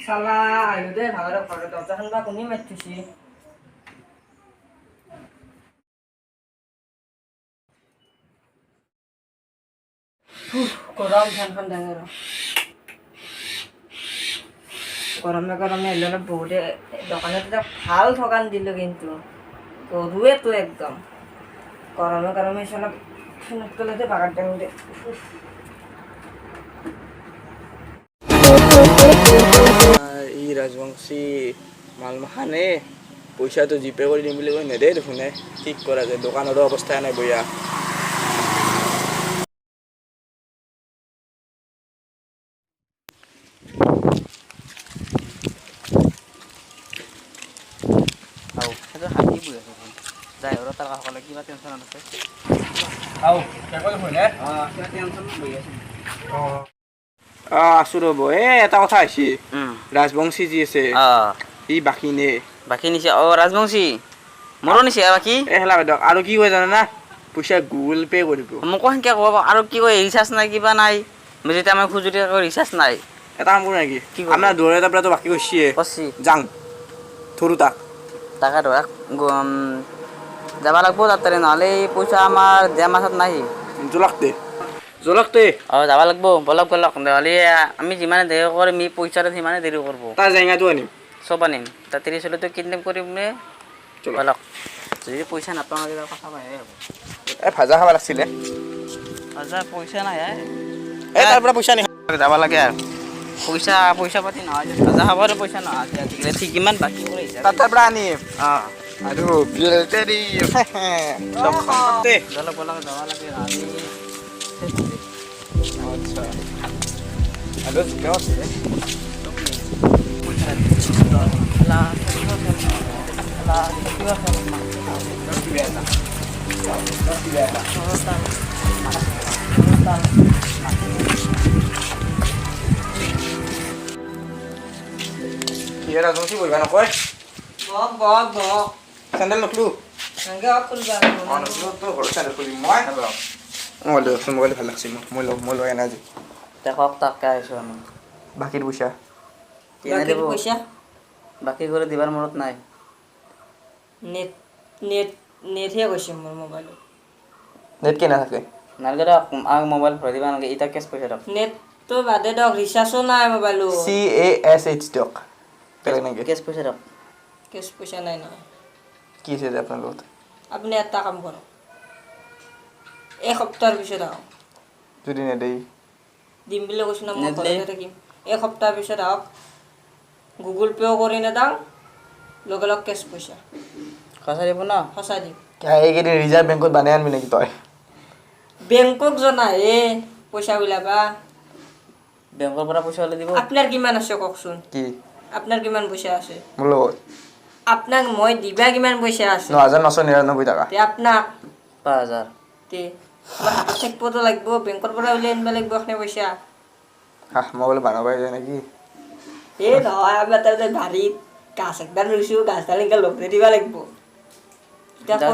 Salah ayo deh ভাগৰ ঘৰত দৰ্জাখন বা কোনে মাৰি থৈছে গৰম ফেনখন ডাঙৰ গৰমে এলো না বহুতে দোকানত এটা ভাল ঠকান দিল কিন্তু গৰুয়ে তো একদম গৰমে চলা ফেনেৰ তলাতে ভাগাৰ টাইমে ই ৰাজবংশী মালমাখানে পইচাটো জিপে কৰি দিম বুলি কৈ নেদে দেখোন ঠিক কৰা যায় দোকানৰো অৱস্থা নাই বয়া আও সেইটো হাঁহি বহি আছে ড্ৰাইভাৰৰ তাৰ কাষলে কিবা টেনশ্যন আছে আও কেকল হয়নে কিবা টেনশ্যন বহি আছে আছো ৰ'ব এটা কথা আহিছে ৰাজবংশী যি আছে ই বাকী নে বাকী নিছে ৰাজবংশী মোৰো নিছে বাকী হেলা বাইদেউ আৰু কি কয় জানে না পইচা গুগল পে' কৰিব মোকো সেনেকৈ ক'ব আৰু কি কয় ৰিচাৰ্জ নাই কিবা নাই মই যেতিয়া মই খোজো তেতিয়া ৰিচাৰ্জ নাই এটা কাম কৰোঁ নেকি আপোনাৰ দৌৰে এটা পৰাটো বাকী কৰিছে যাং ধৰোঁ তাকে ধৰা যাব লাগিব তাতে নহ'লে পইচা আমাৰ দিয়া মাছত নাই জলকতে যাব লাগিব বলক নহ'লে আমি যিমানে দেৰি কৰিম ই পইচাটো সিমানে দেৰি কৰিব তাৰ জেঙাটো আনিম চব আনিম তাত 30 চলিটো কিডনেপ কৰিম নে বলক যদি পইচা নাপাওঁ কথা পাই হ'ব ভাজা খাব লাগিছিলে পইচা নাই তাৰ পৰা পইচা নিম যাব লাগে আৰু পইচা পাতি নহয় ভাজা খাবৰে পইচা নহয় আজিকালি ঠিক কিমান বাকী কৰি তাৰ পৰা আনিম আৰু বিলতে দি চব সম্পত্তি বলক যাব লাগে আচ্ছা আৰু জিকা আছে ৰাজবংশী বহিবা নকয় বক চেণ্ডেল নকলোঁ ঘৰত চেণ্ডেল খুলিম মই দিয়কচোন মোবাইল ভাল লাগছে মই লৈ আনা আজি দেখক তাকে আহিছোঁ আমি বাকীৰ পইচা পইচা বাকী কৰি দিবাৰ মূৰত নাই নেটহে কৈছে মোৰ মোবাইলত নেট কেনে থাকে নালাগে দিয়ক মোবাইল ভৰাই দিবা নালাগে এতিয়া কেছ পইচা দিয়ক নেটটো বাদে দিয়ক ৰিচাৰ্জো নাই মোবাইলত CASH দিয়ক কেছ পইচা দিয়ক কেছ পইচা নাই নহয় কি আছে যে আপোনাৰ লগত আপুনি এটা কাম কৰক এসপ্তাহৰ পিছত আহক যদি নেদেই দিম বুলি কৈছোঁ না মই ঘৰতে থাকিম এসপ্তাহৰ পিছত আহক গুগল পে'ও কৰি নেদাওঁ লগে লগ কেছ পইচা সঁচা দিব ন সঁচা দিম এইকেইদিন ৰিজাৰ্ভ বেংকত বানাই আনবি নেকি তই বেংকক জনাহে পইচা ওলাবা বেংকৰ পৰা পইচা ওলাই দিব আপোনাৰ কিমান আছে কওকচোন কি আপোনাৰ কিমান পইচা আছে মোৰ লগত আপোনাক মই দিবা কিমান পইচা আছে ৯,৯৯৯ টকা তে আপোনাক ৫,০০০ তে হাতত থাকিবতো লাগিব বেংকৰ পৰা উলিয়াই আনিব লাগিব এখনে পইচা মই বোলে বানাব যায় নেকি নহয় আমাৰ তাতে বাৰীত গাছ একডাল ৰুইছোঁ গাছডাল এনেকৈ লগ ধৰি দিব লাগিব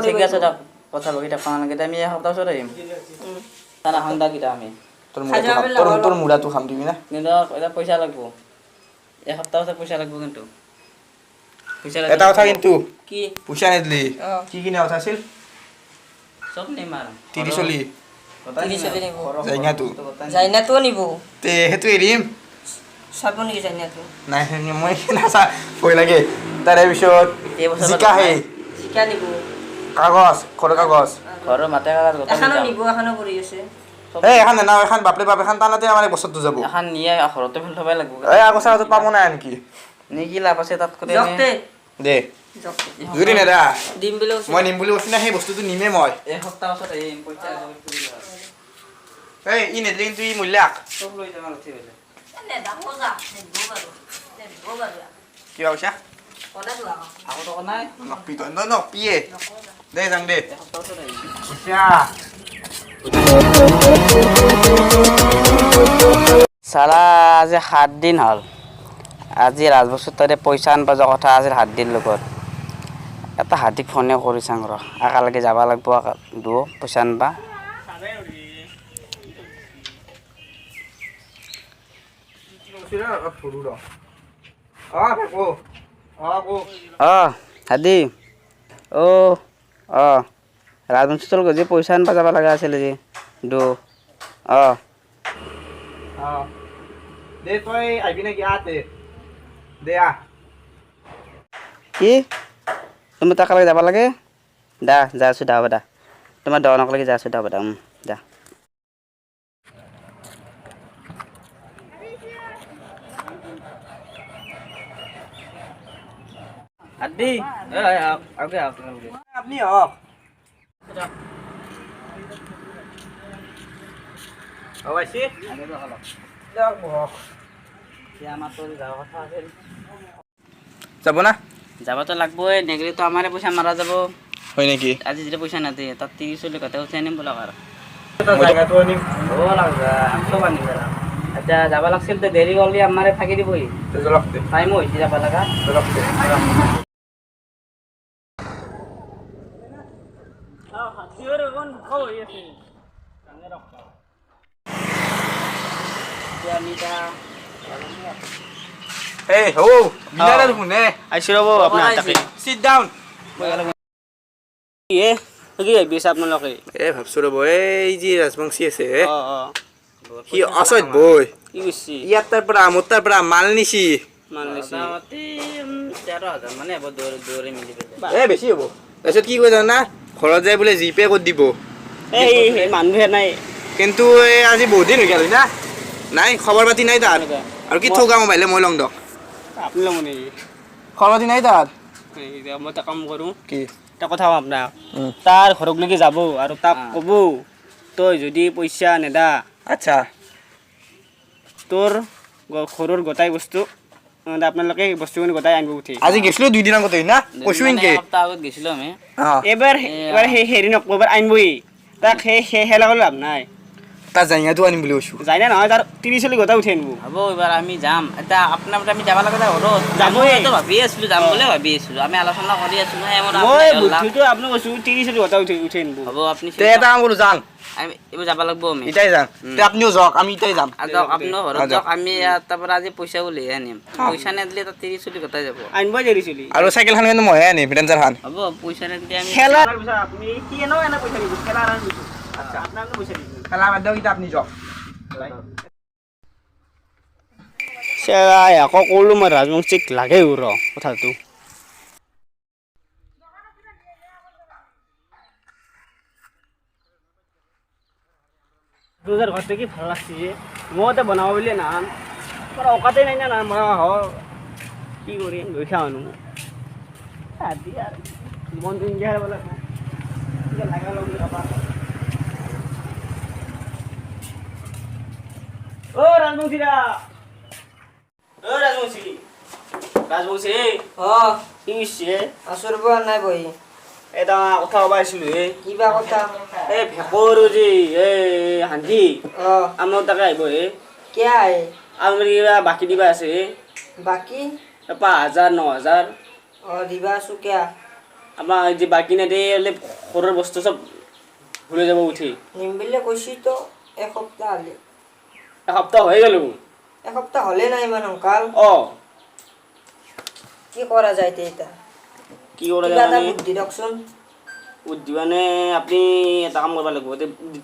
ঠিক আছে দিয়ক কথা বহি থাকা নালাগে আমি এসপ্তাহ পিছত আহিম খানা খাম দাকিটা আমি তোৰ মূৰাটো খাম দিবি না কিন্তু এতিয়া পইচা লাগিব এসপ্তাহ পিছত পইচা লাগিব কিন্তু এটা কথা কিন্তু কি পইচা নিদিলি কি কিনা কথা আছিল চব নিম আৰু তিৰি চলি জাইনাটোও নিব তে সেইটো এৰিম চাব নেকি জাইনাটো নাই মই নাচা ভয় লাগে তাৰে পিছত জিকাহে জিকা নিব কাগজ খৰ কাগজ ঘৰৰ মাতে কাগজ এখনো নিব এখনো কৰি আছে এখন নেনাও এখন বাপৰে বাপ এখন টানাতে আমাৰ বছৰটো যাব এখন নিয়ে ঘৰতে ফেল থবাই লাগিব আগৰ চাগত পাব নাই নেকি নে কি লাভ আছে তাত কৰি দে যদি নেদা দিম বুলি মই নিম বুলি কৈছোঁ না সেই বস্তুটো নিমে মই এসপ্তাহ পাছত আহিম পইচা ই নেদিলে কিন্তু ই মূল্যাক চব লৈ যাম আৰু উঠি পেলাই কিবা পইচা আকৌ টকা নাই নকপি তই নকপিয়ে দে যাম দে এসপ্তাহ পাছত আহিম চালা আজি 7 দিন হ'ল আজি ৰাজবংশীৰ তাতে পইচা আনবা যোৱা কথা আছিল 7 দিন লগত এটা হাতীক ফোনে কৰি চাং ৰ একেলগে যাব লাগিব দুয়ো পইচা আনবা চিৰা ধৰো ৰ ফেকো কো অঁ হাদি অ' অঁ ৰাজবংশী তোৰ যে পইচা আনবা যাব লগা আছিলে যে অঁ দে তই আহিবি নেকি আতে দে কি তুমি তাক যাব লাগে দা যা আছোঁ দা হ'ব দা তোমাৰ দনকলৈকে যা আছোঁ দা হ'ব দা দা আদি আগে আপনি হওক আইছি যাব না যাবতো লাগবই নেগেলিতো আমাৰে পইচা মাৰা যাব হয় নেকি আজি যেতিয়া পইচা নাদে তাত 30 কথা উঠাই আনিম বোলা আৰু জায়গাটো আনিম হ'ব লাগবা চব আনিম আচ্ছা যাব লাগছিল তো দেৰি হ'লে আমাৰে থাকি দিবহি টাইমো হৈছে যাব লগা Hey, ho, binara tu ne. আহিছোঁ ৰ'ব আপোনাৰ তাকে Sit down. কি কি ভাবিছে আপোনালোকে ভাবছো ৰ'ব এই যি ৰাজবংশী আছে অঁ অঁ সি অচৈত বৈ কি কৰিছে ইয়াত তাৰ পৰা মোৰ তাৰ পৰা মাল নিছি মোটামুটি 13,000 মানে হ'ব দৌৰে মিলি পেলাই বেছি হ'ব তাৰপিছত কি কয় জানা ঘৰত যাই বোলে জিপে কৰি দিব এই মানুহে নাই কিন্তু আজি বহুত দিন হৈ গ'ল না নাই খবৰ পাতি নাই তাৰ আৰু কি থৌকা মোবাইলে মই লং দক আপুনি ল'ব নেকি খবৰ পাতি নাই তাৰ মই এটা কাম কৰোঁ কি এটা কথা কওঁ আপোনাক তাৰ ঘৰকলৈকে যাব আৰু তাক ক'ব তই যদি পইচা নেদা আচ্ছা তোৰ ঘৰৰ গোটাই বস্তু আপোনালোকে বস্তুখিনি গোটাই আনিব উঠি আজি গৈছিলোঁ 2 দিন আগতে না কৈছোঁ ইনকে এসপ্তাহ আগত গৈছিলোঁ আমি এবাৰ এবাৰ সেই হেৰি নক'ব এবাৰ আনিবই তাক সেই হেলা কৰি লাভ নাই তাৰ জাঙাটো আনিম বুলি কৈছোঁ যায় না নহয় তাৰ 30 গোটাই উঠি আনিব হ'ব এবাৰ আমি যাম এতিয়া আপোনাৰ আমি যাব লাগে ঘৰত যাবই ভাবি আছিলোঁ যাম বুলি ভাবি আছিলোঁ আমি আলোচনা কৰি আছোঁ মই বুদ্ধিটো আপুনি কৈছোঁ 30 গোটাই উঠি আনিব হ'ব আপুনি এটা কাম কৰোঁ যাওঁ আমি এইবাৰ যাব লাগিব আমি ইটাই যাম তে আপনিও যাওক আমি ইটাই যাম আপুনিও ঘৰত যাওক আমি তাৰ পৰা আজি পইচা উলিয়াই আনিম পইচা নিদিলে তাত 30 গোটাই যাব আনিবই দেৰিছিলি আৰু চাইকেলখন কিন্তু ময়ে আনিম ৰেঞ্জাৰখন হ'ব পইচা নিদিলে আমি খেলা আপুনি কি এনে এনে পইচা দিব খেলা আনিব আচ্ছা আপোনাক পইচা দিব খেলা বাদ দিয়ক এতিয়া আপুনি যাওক আকৌ ক'লো মই ৰাজবংশীক লাগে ৰ কথাটো তোৰ ঘৰটো কি ভাল লাগছে মই এতিয়া বনাব বুলি নান মোৰ অকাতে নাই না মই কি কৰিম গৈছা মানুহ মন দিন বোলে লাগা লগ ৰাজবংশীৰা ৰাজবংশী ৰাজবংশী কি হৈছে আছোঁ ৰ'ব নাই বহি এটা কথা ক'ব আহিছিলোঁ কিবা কথা এই ভেকৰ যে এই হান্ধি আমাৰ তাকে আহিব কিয় আহে আমাৰ কিবা বাকী দিবা আছে বাকী 5,000 9,000 দিবা আছোঁ কিয় আমাৰ যে বাকী নেদে অলপ ঘৰৰ বস্তু চব ভুলে যাব উঠি নিম বুলি কৈছোঁ তো এসপ্তাহ হ'লে এসপ্তাহ হৈ গ'ল এসপ্তাহ হ'লে নাই ইমান সোনকাল কি কৰা যায় এতিয়া কি কৰা কিবা এটা যায় বুদ্ধি দিয়কচোন বুদ্ধি মানে আপুনি এটা কাম কৰিব লাগিব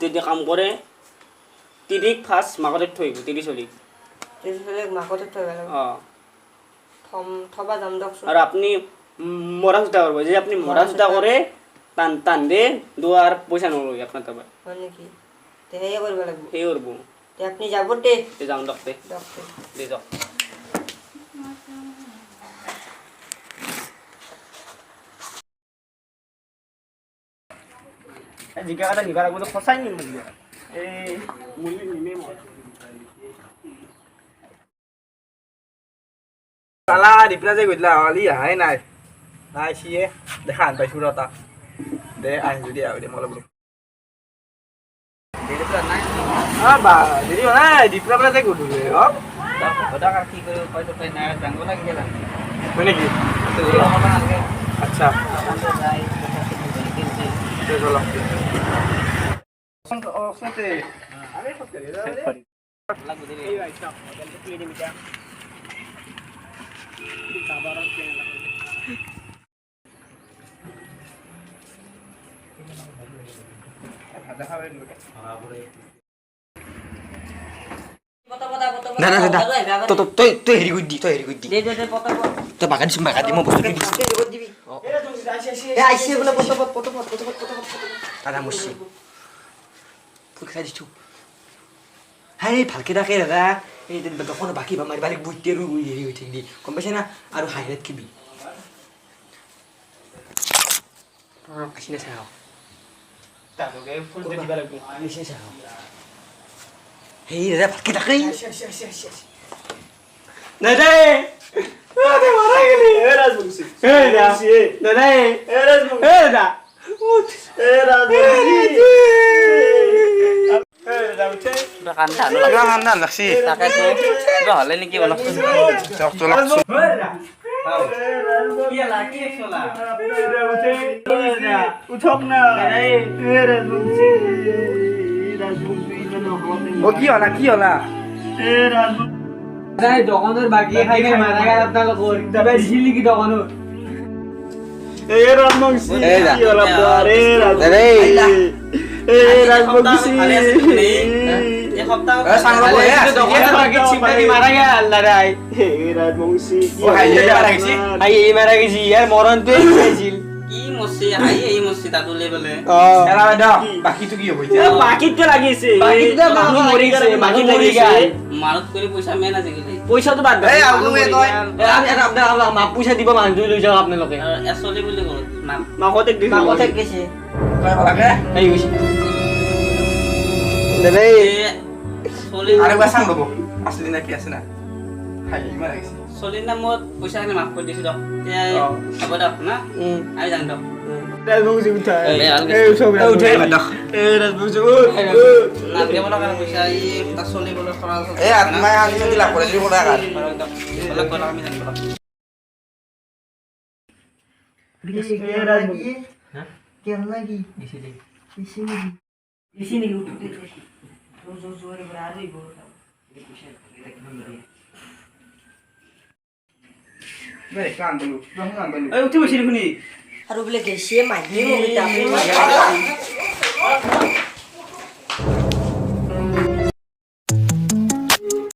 যেতিয়া কাম কৰে 30 ফাৰ্ষ্ট মাকতে থৈ আহিব 30 চলি মাকতে থৈ লাগিব থবা যাম দিয়কচোন আৰু আপুনি মৰা চোতা কৰিব যে আপুনি মৰা চোতা কৰে টান দে দুৱাৰ পইচা নলয় আপোনাৰ তাৰপৰা হয় নেকি সেয়ে কৰিব লাগিব সেই কৰিব আপুনি যাব দে যাওঁ দিয়ক দে যাওক জিকা এটা নিবা লাগিব সঁচাই নিম এই মূল্য নিমেই মই চালা দিপলা যে গৈছিলা আলি আহাই নাই নাই সিয়ে দেখা আন পাইছোঁ ৰ তাক দে আহি যদি আহ দে মই অলপ বা দেৰি হোৱা নাই দিপলা পেলাই যে গধূলি কি কৰিব পইচা পাই নাই ডাঙৰ লাগি গেল হয় নেকি আচ্ছা লাগবে না না দাদা তই হেৰি কৰি দি দে দে দে পতা পত তই বাগা দিছ বাগা দি মই বস্তুটো দিছোঁ দিবি আইছে বোলে পট দাদা মৰছি ফুল খাই দিছোঁ হেই ভালকে থাকে দাদা এই দোকানৰ বাকী বা মাৰিব লাগিব বুইতে আৰু হেৰি হৈ থাকিলি গম পাইছে না আৰু হাইলাইট কিবি আইছি না চাওঁ আইছে চাওঁ হেই দাদা ভালকে থাকে দাদা দাদা মারা গেলি এ রাজবংশী এ দাদা এ রাজবংশী এ দাদা উঠ এ রাজবংশী এ দাদা উঠে কান্দা লাগছি তাকেতো কিবা হ'লে নেকি অলপ উঠক না এ রাজবংশী কি হলা এ রাজবংশী দাদা দোকানের বাকি খাই খাই মারা গেল আপনার তবে ঝিল কি দোকানো এ রাজবংশী কি হলো আরে এ রাজবংশী এই সপ্তাহ দোকানের বাকি চিপাকি মারা গেল দাদাই এ রাজবংশী আই এই মারা গেছি আর মরণ তো হইছিল কি মরছি হাই এই মরছি তাতুলে বলে বাকিটো কি হ'ব বাকিত তো লাগিছে বাকিত মানুহ মৰি গেছে বাকি লাগি গেল মানত কৰি পইচা মেন আজিকালি পইচা তো বাদ দে আপনার মা পয়সা দিব মানুষ লৈ যাও আপনালোকে এচলি বুলি ক'ল নাম মাকতে দিছে মাকতে গেছে এই গৈছে দাদা চলি আৰু বাছাং ল'ব আছলি না কি আছে না হাই ইমান লাগিছে চলিৰ নামত পইচাখিনি মাফ কৰি দিছোঁ দিয়ক এতিয়া হ'ব দিয়ক না আমি যাম দিয়ক রাজবংশী উঠা এই সব উঠে বাদক এ রাজবংশী নালগে বলা কাৰণে পইচা এই তাত চলিবলৈ খৰচ এই আত্মাই আজি লাভ কৰে যদি কৰা কাট অলপ গ'ল আমি যাম দিয়ক এ রাজবংশী কেন লাগি দিছে দে ইসি নি উঠতে জোরে বাড়ি বড় বেরে কান বলু কান বলু এই উঠি বসি শুনি আৰু বোলে গেছে মাইনি মোক